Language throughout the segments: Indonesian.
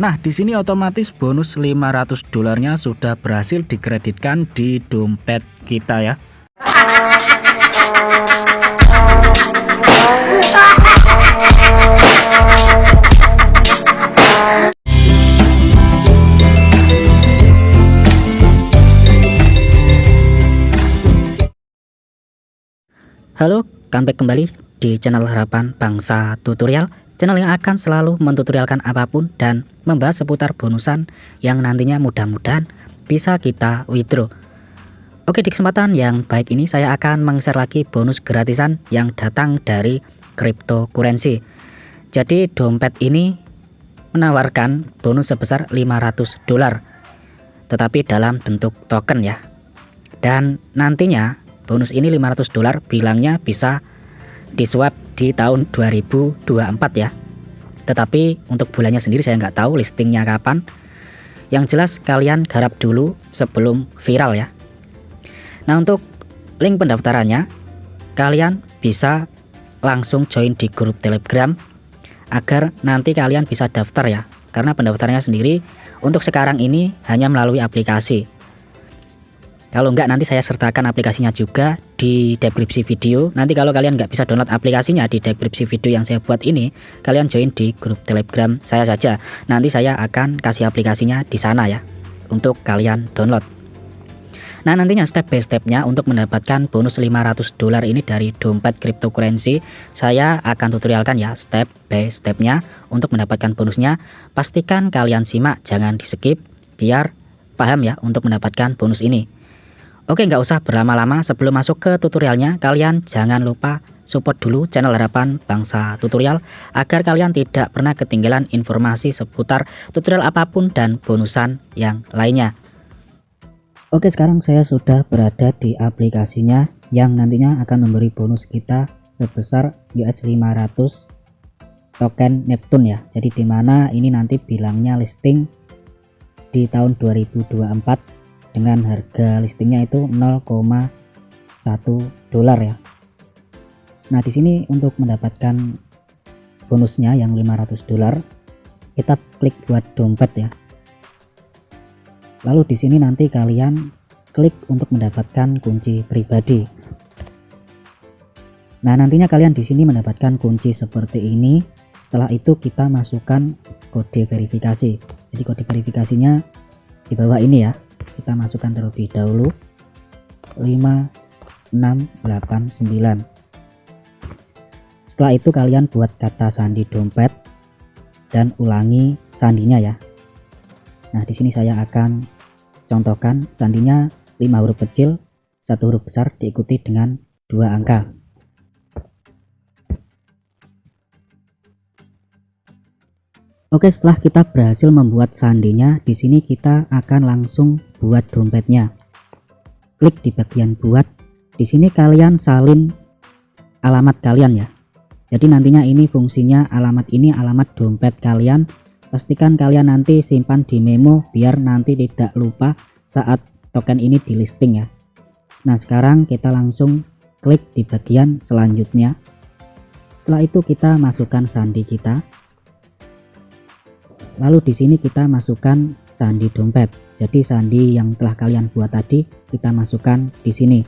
Nah, di sini otomatis bonus 500 dolarnya sudah berhasil dikreditkan di dompet kita ya. Halo, comeback kembali di channel Harapan Bangsa Tutorial, channel yang akan selalu mentutorialkan apapun dan membahas seputar bonusan yang nantinya mudah-mudahan bisa kita withdraw. Oke, di kesempatan yang baik ini saya akan meng-share lagi bonus gratisan yang datang dari cryptocurrency. Jadi dompet ini menawarkan bonus sebesar 500 dolar, tetapi dalam bentuk token ya. Dan nantinya bonus ini 500 dolar bilangnya bisa diswap di tahun 2024 ya. Tetapi untuk bulannya sendiri saya nggak tahu listingnya kapan. Yang jelas kalian garap dulu sebelum viral ya. Nah, untuk link pendaftarannya kalian bisa langsung join di grup Telegram agar nanti kalian bisa daftar ya. Karena pendaftarannya sendiri untuk sekarang ini hanya melalui aplikasi. Kalau enggak, nanti saya sertakan aplikasinya juga di deskripsi video. Nanti kalau kalian nggak bisa download aplikasinya di deskripsi video yang saya buat ini, kalian join di grup Telegram saya saja. Nanti saya akan kasih aplikasinya di sana ya, untuk kalian download. Nah, nantinya step by stepnya untuk mendapatkan bonus 500 dolar ini dari dompet cryptocurrency, saya akan tutorialkan ya step by stepnya untuk mendapatkan bonusnya. Pastikan kalian simak, jangan di skip, biar paham ya untuk mendapatkan bonus ini. Oke, nggak usah berlama-lama, sebelum masuk ke tutorialnya kalian jangan lupa support dulu channel Harapan Bangsa Tutorial agar kalian tidak pernah ketinggalan informasi seputar tutorial apapun dan bonusan yang lainnya. Oke, sekarang saya sudah berada di aplikasinya yang nantinya akan memberi bonus kita sebesar US 500 token Neptune ya. Jadi dimana ini nanti bilangnya listing di tahun 2024 dengan harga listingnya itu 0,1 dolar ya. Nah, di sini untuk mendapatkan bonusnya yang 500 dolar, kita klik buat dompet ya. Lalu di sini nanti kalian klik untuk mendapatkan kunci pribadi. Nah, nantinya kalian di sini mendapatkan kunci seperti ini. Setelah itu kita masukkan kode verifikasi. Jadi kode verifikasinya di bawah ini ya. Kita masukkan terlebih dahulu 5689. Setelah itu kalian buat kata sandi dompet dan ulangi sandinya ya. Nah, di sini saya akan contohkan sandinya 5 huruf kecil, 1 huruf besar diikuti dengan 2 angka. Oke, setelah kita berhasil membuat sandinya, di sini kita akan langsung buat dompetnya. Klik di bagian buat. Di sini kalian salin alamat kalian ya. Jadi nantinya ini fungsinya alamat ini alamat dompet kalian. Pastikan kalian nanti simpan di memo biar nanti tidak lupa saat token ini di listing ya. Nah, sekarang kita langsung klik di bagian selanjutnya. Setelah itu kita masukkan sandi kita. Lalu di sini kita masukkan sandi dompet. Jadi sandi yang telah kalian buat tadi kita masukkan di sini.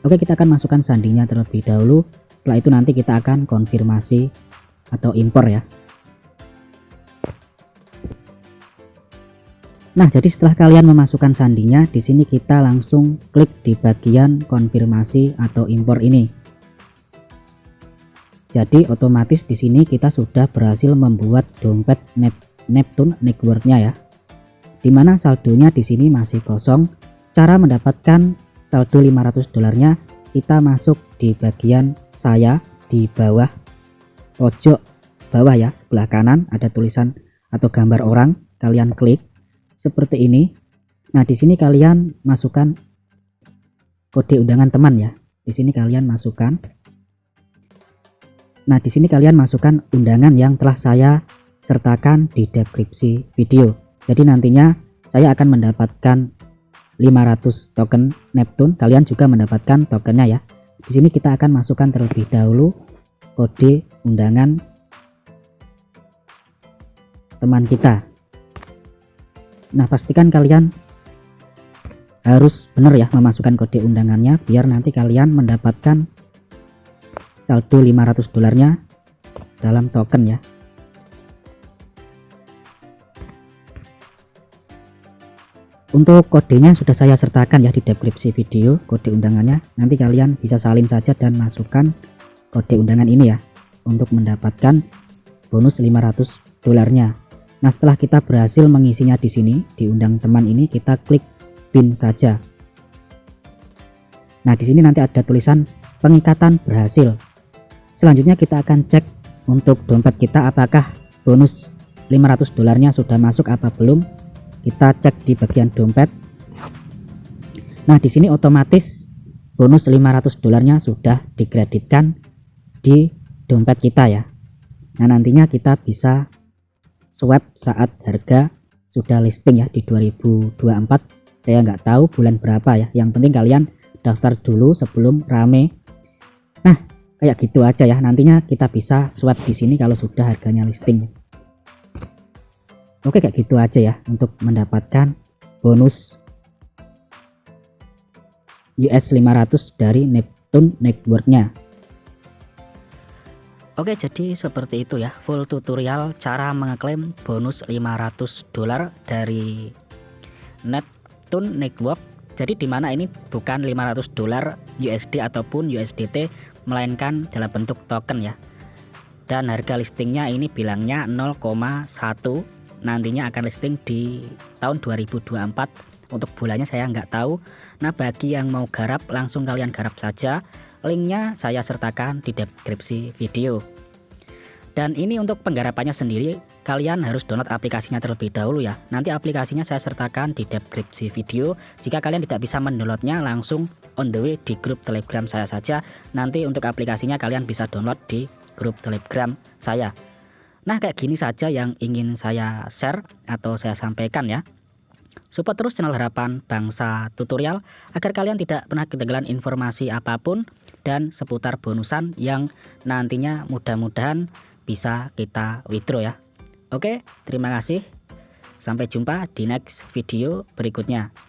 Oke, kita akan masukkan sandinya terlebih dahulu. Setelah itu nanti kita akan konfirmasi atau impor ya. Nah, jadi setelah kalian memasukkan sandinya, di sini kita langsung klik di bagian konfirmasi atau impor ini. Jadi otomatis di sini kita sudah berhasil membuat dompet Neptune networknya ya, dimana saldonya di sini masih kosong. Cara mendapatkan saldo 500 dolarnya, kita masuk di bagian saya di bawah pojok bawah ya, sebelah kanan ada tulisan atau gambar orang, kalian klik seperti ini. Nah, di sini kalian masukkan kode undangan teman ya. Di sini kalian masukkan. Nah, di sini kalian masukkan undangan yang telah saya sertakan di deskripsi video. Jadi nantinya saya akan mendapatkan 500 token Neptune, kalian juga mendapatkan tokennya ya. Di sini kita akan masukkan terlebih dahulu kode undangan teman kita. Nah, pastikan kalian harus benar ya memasukkan kode undangannya biar nanti kalian mendapatkan saldo 500 dolarnya dalam token ya. Untuk kodenya sudah saya sertakan ya di deskripsi video, kode undangannya. Nanti kalian bisa salin saja dan masukkan kode undangan ini ya untuk mendapatkan bonus 500 dolarnya. Nah, setelah kita berhasil mengisinya di sini, diundang teman ini, kita klik pin saja. Nah, di sini nanti ada tulisan pengikatan berhasil. Selanjutnya kita akan cek untuk dompet kita apakah bonus 500 dolarnya sudah masuk apa belum. Kita cek di bagian dompet. Nah, di sini otomatis bonus 500 dolarnya sudah dikreditkan di dompet kita ya. Nah, nantinya kita bisa swipe saat harga sudah listing ya di 2024. Saya nggak tahu bulan berapa ya. Yang penting kalian daftar dulu sebelum rame. Nah, kayak gitu aja ya. Nantinya kita bisa swipe di sini kalau sudah harganya listing. Oke, kayak gitu aja ya untuk mendapatkan bonus US 500 dari Neptune Network-nya. Oke, jadi seperti itu ya full tutorial cara mengeklaim bonus 500 dolar dari Neptune Network. Jadi dimana ini bukan 500 dolar USD ataupun USDT, melainkan dalam bentuk token ya. Dan harga listingnya ini bilangnya 0,1, nantinya akan listing di tahun 2024. Untuk bulannya saya nggak tahu. Nah, bagi yang mau garap langsung kalian garap saja, linknya saya sertakan di deskripsi video. Dan ini untuk penggarapannya sendiri kalian harus download aplikasinya terlebih dahulu ya. Nanti aplikasinya saya sertakan di deskripsi video. Jika kalian tidak bisa mendownloadnya, langsung on the way di grup Telegram saya saja. Nanti untuk aplikasinya kalian bisa download di grup Telegram saya. Nah, kayak gini saja yang ingin saya share atau saya sampaikan ya. Support terus channel Harapan Bangsa Tutorial agar kalian tidak pernah ketinggalan informasi apapun dan seputar bonusan yang nantinya mudah-mudahan bisa kita withdraw ya. Oke, terima kasih. Sampai jumpa di next video berikutnya.